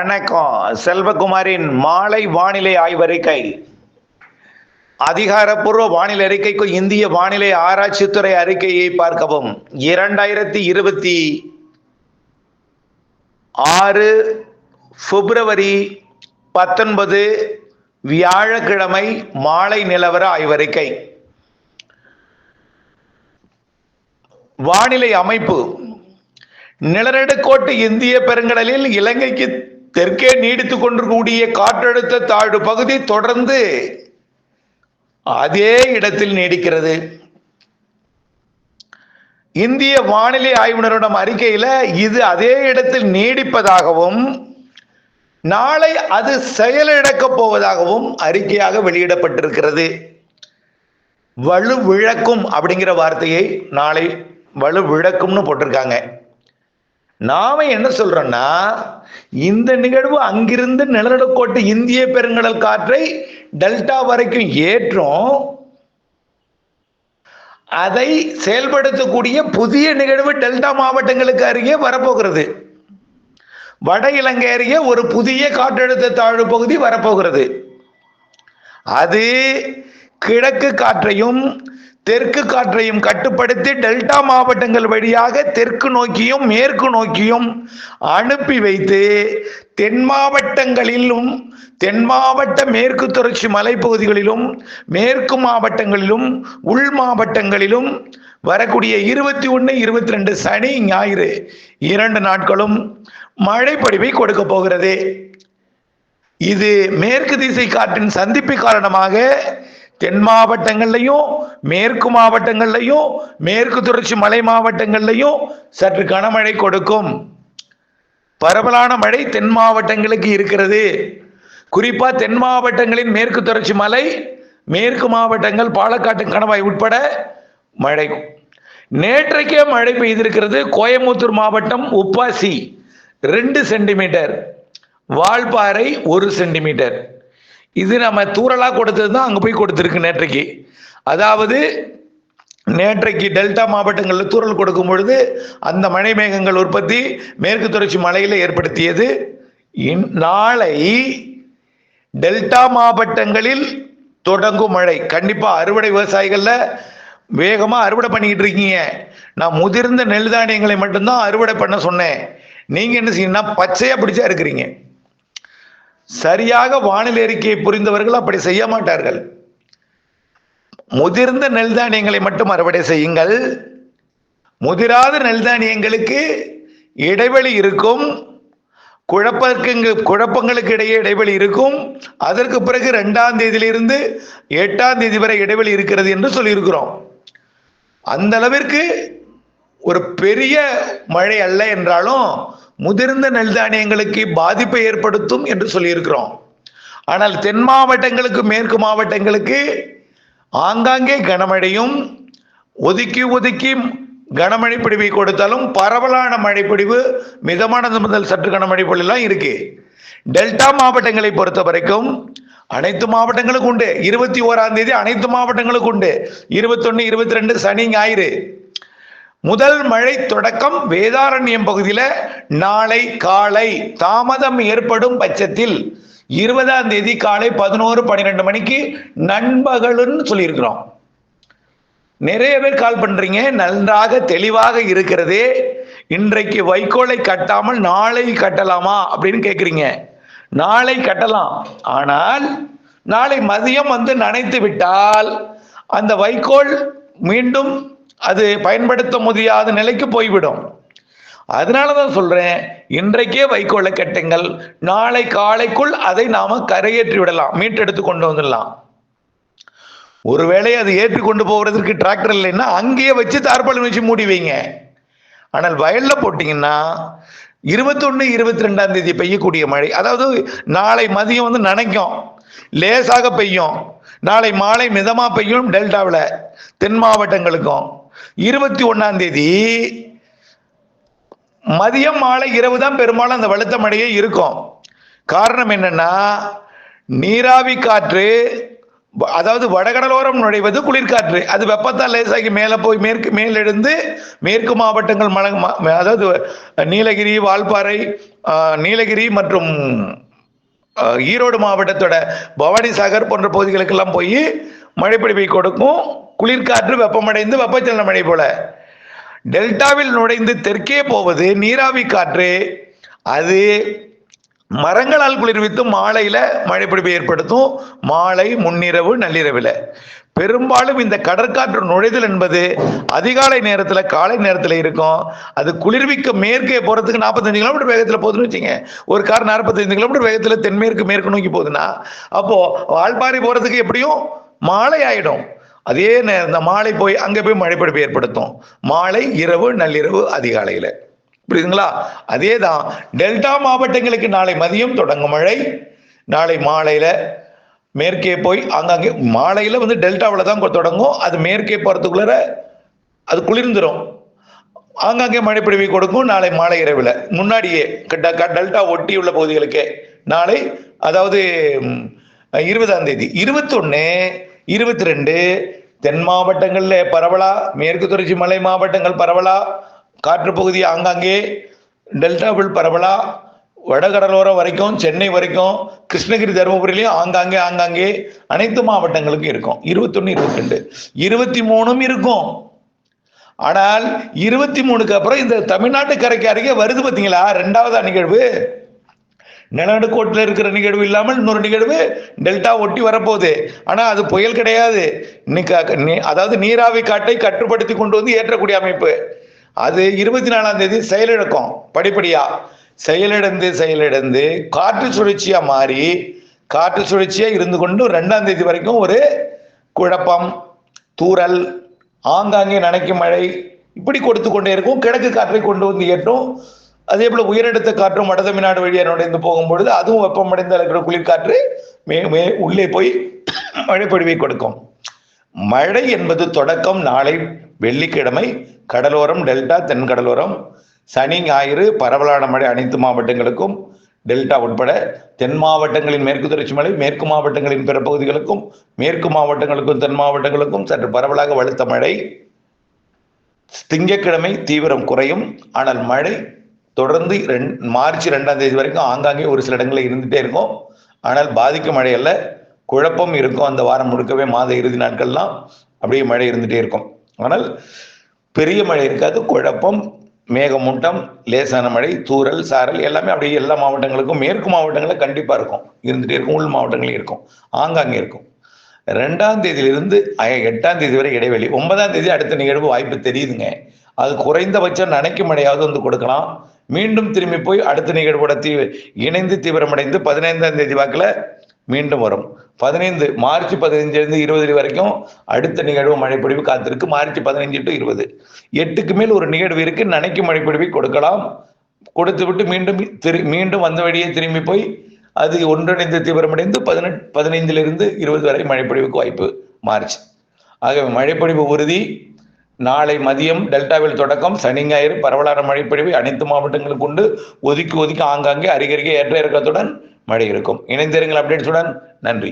வணக்கம். செல்வகுமாரின் மாலை வானிலை ஆய்வறிக்கை. அதிகாரப்பூர்வ வானிலை அறிக்கைக்கு இந்திய வானிலை ஆராய்ச்சித்துறை அறிக்கையை பார்க்கவும். 2026 பிப்ரவரி 19 வியாழக்கிழமை மாலை நிலவர ஆய்வறிக்கை. வானிலை அமைப்பு. நிலநடுக்கோட்டு இந்திய பெருங்கடலில் இலங்கைக்கு தெற்கே நீடித்துக் கொண்டிருக்கக்கூடிய காற்றழுத்த தாழ்வு பகுதி தொடர்ந்து அதே இடத்தில் நீடிக்கிறது. இந்திய வானிலை ஆய்வு நிறுவனம் அறிக்கையில இது அதே இடத்தில் நீடிப்பதாகவும் நாளை அது செயலிழக்கப் போவதாகவும் அறிக்கையாக வெளியிடப்பட்டிருக்கிறது. வலுவிழக்கும் அப்படிங்கிற வார்த்தையை நாளை வலுவிழக்கும்னு போட்டிருக்காங்க. நாம என்ன சொல்றோம்னா, இந்த நிகழ்வு அங்கிருந்து நிலநடுக்கோட்டு இந்திய பெருங்கடல் காற்றை டெல்டா வரைக்கும் ஏற்றும், அதை செயல்படுத்தக்கூடிய புதிய நிகழ்வு டெல்டா மாவட்டங்களுக்கு அருகே வரப்போகிறது. வட இலங்கை அருகே ஒரு புதிய காற்றழுத்த தாழ்வு பகுதி வரப்போகிறது. அது கிழக்கு காற்றையும் தெற்கு காற்றையும் கட்டுப்படுத்தி டெல்டா மாவட்டங்கள் வழியாக தெற்கு நோக்கியும் மேற்கு நோக்கியும் அனுப்பி வைத்து தென் மாவட்டங்களிலும் தென் மாவட்ட மேற்கு தொடர்ச்சி மலைப்பகுதிகளிலும் மேற்கு மாவட்டங்களிலும் உள் மாவட்டங்களிலும் வரக்கூடிய 21, 22 சனி ஞாயிறு 2 நாட்களும் மழைப்பொழிவை கொடுக்க போகிறது. இது மேற்கு திசை காற்றின் சந்திப்பு காரணமாக தென் மாவட்டங்கள்லையும் மேற்கு மாவட்டங்கள்லையும் மேற்கு தொடர்ச்சி மலை மாவட்டங்கள்லையும் சற்று கனமழை கொடுக்கும். பரவலான மழை தென் மாவட்டங்களுக்கு இருக்கிறது. குறிப்பா தென் மாவட்டங்களின் மேற்கு தொடர்ச்சி மலை, மேற்கு மாவட்டங்கள், பாலக்காட்டு, கணவாய் உட்பட மழை. நேற்றைக்கே மழை பெய்திருக்கிறது. கோயம்புத்தூர் மாவட்டம் உப்பாசி 2 சென்டிமீட்டர், வால்பாறை 1 சென்டிமீட்டர். இது நம்ம தூரலா கொடுத்தது தான் அங்க போய் கொடுத்திருக்கு நேற்றைக்கு. அதாவது நேற்றைக்கு டெல்டா மாவட்டங்களில் தூரல் கொடுக்கும் பொழுது அந்த மழை மேகங்கள் உற்பத்தி மேற்கு தொடர்ச்சி மலையில ஏற்படுத்தியது. நாளை டெல்டா மாவட்டங்களில் தொடங்கும் மழை. கண்டிப்பா அறுவடை விவசாயிகள்ல வேகமா அறுவடை பண்ணிக்கிட்டு இருக்கீங்க. நான் முதிர்ந்த நெல் தானியங்களை மட்டும்தான் அறுவடை பண்ண சொன்னேன். நீங்க என்ன செய்யணும்னா பச்சையா பிடிச்சா இருக்கிறீங்க. சரியாக வானிலை அறிக்கையை புரிந்தவர்கள் அப்படி செய்ய மாட்டார்கள். முதிர்ந்த நெல் தானியங்களை மட்டும் அறுவடை செய்யுங்கள். முதிராத நெல் தானியங்களுக்கு இடைவெளி இருக்கும். குழப்பங்களுக்கு இடையே இடைவெளி இருக்கும். அதற்கு பிறகு 2ஆம் தேதியிலிருந்து 8ஆம் தேதி வரை இடைவெளி இருக்கிறது என்று சொல்லியிருக்கிறோம். அந்த அளவிற்கு ஒரு பெரிய மழை அல்ல என்றாலும் முதிர்ந்த நெல் தானியங்களுக்கு பாதிப்பை ஏற்படுத்தும் என்று சொல்லியிருக்கிறோம். ஆனால் தென் மாவட்டங்களுக்கு மேற்கு மாவட்டங்களுக்கு ஆங்காங்கே கனமழையும் ஒதுக்கி ஒதுக்கி கனமழை பொழிவை கொடுத்தாலும் பரவலான மழை பொழிவு, மிதமானது முதல் சற்று கனமழை பொழிலாம் இருக்கு. டெல்டா மாவட்டங்களை பொறுத்த வரைக்கும் அனைத்து மாவட்டங்களுக்கும் உண்டு. 21ஆம் தேதி அனைத்து மாவட்டங்களுக்கும் உண்டு. 21, 22 சனி ஞாயிறு. முதல் மழை தொடக்கம் வேதாரண்யம் பகுதியில் நாளை காலை. தாமதம் ஏற்படும் பட்சத்தில் 20ஆம் தேதி காலை 11, 12 மணிக்கு நண்பகல்னு சொல்லியிருக்கிறோம். நிறைய பேர் கால் பண்றீங்க. நன்றாக தெளிவாக இருக்கிறதே, இன்றைக்கு வைக்கோலை கட்டாமல் நாளை கட்டலாமா அப்படின்னு கேட்குறீங்க. நாளை கட்டலாம். ஆனால் நாளை மதியம் நனைத்து விட்டால் அந்த வைக்கோல் மீண்டும் அது பயன்படுத்த முடியாத நிலைக்கு போய்விடும். அதனாலதான் சொல்றேன், இன்றைக்கே வைக்கோலை கட்டுங்கள். நாளை காலைக்குள் அதை நாம கரையேற்றி விடலாம், மீட்டெடுத்து கொண்டு வந்துடலாம். ஒருவேளை அது ஏற்றி கொண்டு போகிறதுக்கு டிராக்டர் இல்லைன்னா அங்கேயே வச்சு தார்பாலின் வச்சு மூடி வைங்க. ஆனால் வயல்ல போட்டீங்கன்னா 21, 22ஆம் தேதி பெய்யக்கூடிய மழை, அதாவது நாளை மதியம் நனைக்கும், லேசாக பெய்யும். நாளை மாலை மிதமா பெய்யும் டெல்டாவில் தென் மாவட்டங்களுக்கும். 21ஆம் தேதி மதியம் மாலை இரவு தான் பெரும்பாலும் அந்த வலுத்த மழையே இருக்கும். காரணம் என்னன்னா, நீராவி காற்று அதாவது வடகடலோரம் நுழைவது குளிர்காற்று, அது வெப்பத்தால் லேசாகி மேலே போய் மேலெழுந்து மேற்கு மாவட்டங்கள் அதாவது நீலகிரி, வால்பாறை, நீலகிரி மற்றும் ஈரோடு மாவட்டத்தோட பவானிசாகர் போன்ற பகுதிகளுக்கெல்லாம் போய் மழைப்பொழிவை கொடுக்கும். குளிர்காற்று வெப்பமடைந்து வெப்பச்சலன மழை போல. டெல்டாவில் நுழைந்து தெற்கே போவது நீராவி காற்று, அது மரங்களால் குளிர்வித்து மாலையில மழைப்பொழிவை ஏற்படுத்தும். மாலை, முன்னிரவு, நள்ளிரவில் பெரும்பாலும் இந்த கடற்காற்று நுழைதல் என்பது அதிகாலை நேரத்தில், காலை நேரத்தில் இருக்கும். அது குளிர்விக்க மேற்கே போறதுக்கு 45 கிலோமீட்டர் வேகத்தில் போகுதுன்னு வச்சுங்க. ஒரு கார் 45 கிலோமீட்டர் வேகத்தில் மேற்கு நோக்கி போகுதுன்னா, அப்போ வால்பாறை போறதுக்கு எப்படியும் மாலை ஆயிடும். அதே இந்த மாலை போய் அங்க போய் மழைப்பொழிவை ஏற்படுத்தும். மாலை, இரவு, நள்ளிரவு, அதிகாலையில. புரியுதுங்களா? அதே தான் டெல்டா மாவட்டங்களுக்கு நாளை மதியம் தொடங்கும் மழை. நாளை மாலையில மேற்கே போய் ஆங்காங்கே மாலையில டெல்டாவில் தான் தொடங்கும். அது மேற்கே போறதுக்குள்ள அது குளிர்ந்துடும். ஆங்காங்கே மழைப்பொழிவை கொடுக்கும். நாளை மாலை இரவில் முன்னாடியே டெல்டா ஒட்டியுள்ள பகுதிகளுக்கே நாளை, அதாவது 20ஆம் தேதி, 21, 22 தென் மாவட்டங்கள்ல பரவலா, மேற்கு தொடர்ச்சி மலை மாவட்டங்கள் பரவலா, காற்று பகுதி ஆங்காங்கே, டெல்டாவில் பரவலா, வடகடலோரம் வரைக்கும், சென்னை வரைக்கும், கிருஷ்ணகிரி, தருமபுரியிலையும் ஆங்காங்கே அனைத்து மாவட்டங்களுக்கும் இருக்கும். 21, 22, 23 இருக்கும். ஆனால் 23க்கு அப்புறம் இந்த தமிழ்நாட்டு கரைக்கு அருகே வருது பார்த்தீங்களா, 2வது நிகழ்வு. நிலநடுக்கோட்டில் இருக்கிற நிகழ்வு இல்லாமல் இன்னொரு நிகழ்வு டெல்டா ஒட்டி வரப்போகுது. ஆனா அது புயல் கிடையாது. அதாவது நீராவி காற்றை கட்டுப்படுத்தி கொண்டு வந்து ஏற்றக்கூடிய அமைப்பு. அது 24ஆம் தேதி செயலிழக்கும். படிப்படியா செயலிழந்து காற்று சுழற்சியா மாறி, காற்று சுழற்சியா இருந்து கொண்டு 2ஆம் தேதி வரைக்கும் ஒரு குழப்பம், தூறல், ஆங்காங்கே நனைக்கும் மழை இப்படி கொடுத்து கொண்டே இருக்கும். கிழக்கு காற்றை கொண்டு வந்து ஏற்றும். அதே போல உயரடுத்த காற்றும் வட தமிழ்நாடு வழியாக நுழைந்து போகும்பொழுது அதுவும் வெப்பமடைந்த இருக்கிற குளிர்காற்று உள்ளே போய் மழைப்பொழிவை கொடுக்கும். மழை என்பது தொடக்கம் நாளை வெள்ளிக்கிழமை கடலோரம், டெல்டா, தென்கடலோரம். சனி, ஞாயிறு பரவலான மழை அனைத்து மாவட்டங்களுக்கும், டெல்டா உட்பட. தென் மாவட்டங்களின் மேற்கு தொடர்ச்சி மழை, மேற்கு மாவட்டங்களின் பிற பகுதிகளுக்கும், மேற்கு மாவட்டங்களுக்கும் தென் மாவட்டங்களுக்கும் சற்று பரவலாக வலுத்த மழை. திங்கட்கிழமை தீவிரம் குறையும். ஆனால் மழை தொடர்ந்து மார்ச் 2ஆம் தேதி வரைக்கும் ஆங்காங்கே ஒரு சில இடங்களில் இருந்துட்டே இருக்கும். ஆனால் பாதிக்கும் மழை அல்ல, குழப்பம் இருக்கும். அந்த வாரம் முழுக்கவே மாத இறுதி நாட்கள்லாம் அப்படியே மழை இருந்துட்டே இருக்கும். ஆனால் பெரிய மழை இருக்காது. குழப்பம், மேகமூட்டம், லேசான மழை, தூறல், சாரல் எல்லாமே அப்படியே எல்லா மாவட்டங்களுக்கும், மேற்கு மாவட்டங்களில் கண்டிப்பா இருக்கும், இருந்துட்டே இருக்கும். உள் மாவட்டங்களும் இருக்கும், ஆங்காங்கே இருக்கும். 2ஆம் தேதியிலிருந்து 8ஆம் தேதி வரை இடைவெளி. 9ஆம் தேதி அடுத்த நிகழ்வு வாய்ப்பு தெரியுதுங்க. அது குறைந்தபட்சம் நனைக்கும் மழையாவது கொடுக்கலாம். மீண்டும் திரும்பி போய் அடுத்த நிகழ்வோட இணைந்து தீவிரமடைந்து 15ஆம் தேதி வாக்கில் மீண்டும் வரும். மார்ச் 15 20 வரைக்கும் அடுத்த நிகழ்வு மழைப்பொழிவு காத்திருக்கு. மார்ச் 15 to 20, 8க்கு மேல் ஒரு நிகழ்வு இருக்கு. நனைக்கும் மழைப்பொழிவை கொடுக்கலாம். கொடுத்து விட்டு மீண்டும் வந்த வழியே திரும்பி போய் அது ஒன்றிணைந்து தீவிரமடைந்து 15 20 வரை மழைப்பொழிவுக்கு வாய்ப்பு மார்ச். ஆகவே மழைப்பொழிவு உறுதி. நாளை மதியம் டெல்டாவில் தொடக்கம். சனி, ஞாயிறு பரவலான மழைப்பொழிவை அனைத்து மாவட்டங்களுக்கு உண்டு. ஒதுக்கி ஆங்காங்கே அருகருகே ஏற்ற இறக்கத்துடன் மழை இருக்கும். இணைந்திருங்கள் அப்டேட்ஸுடன். நன்றி.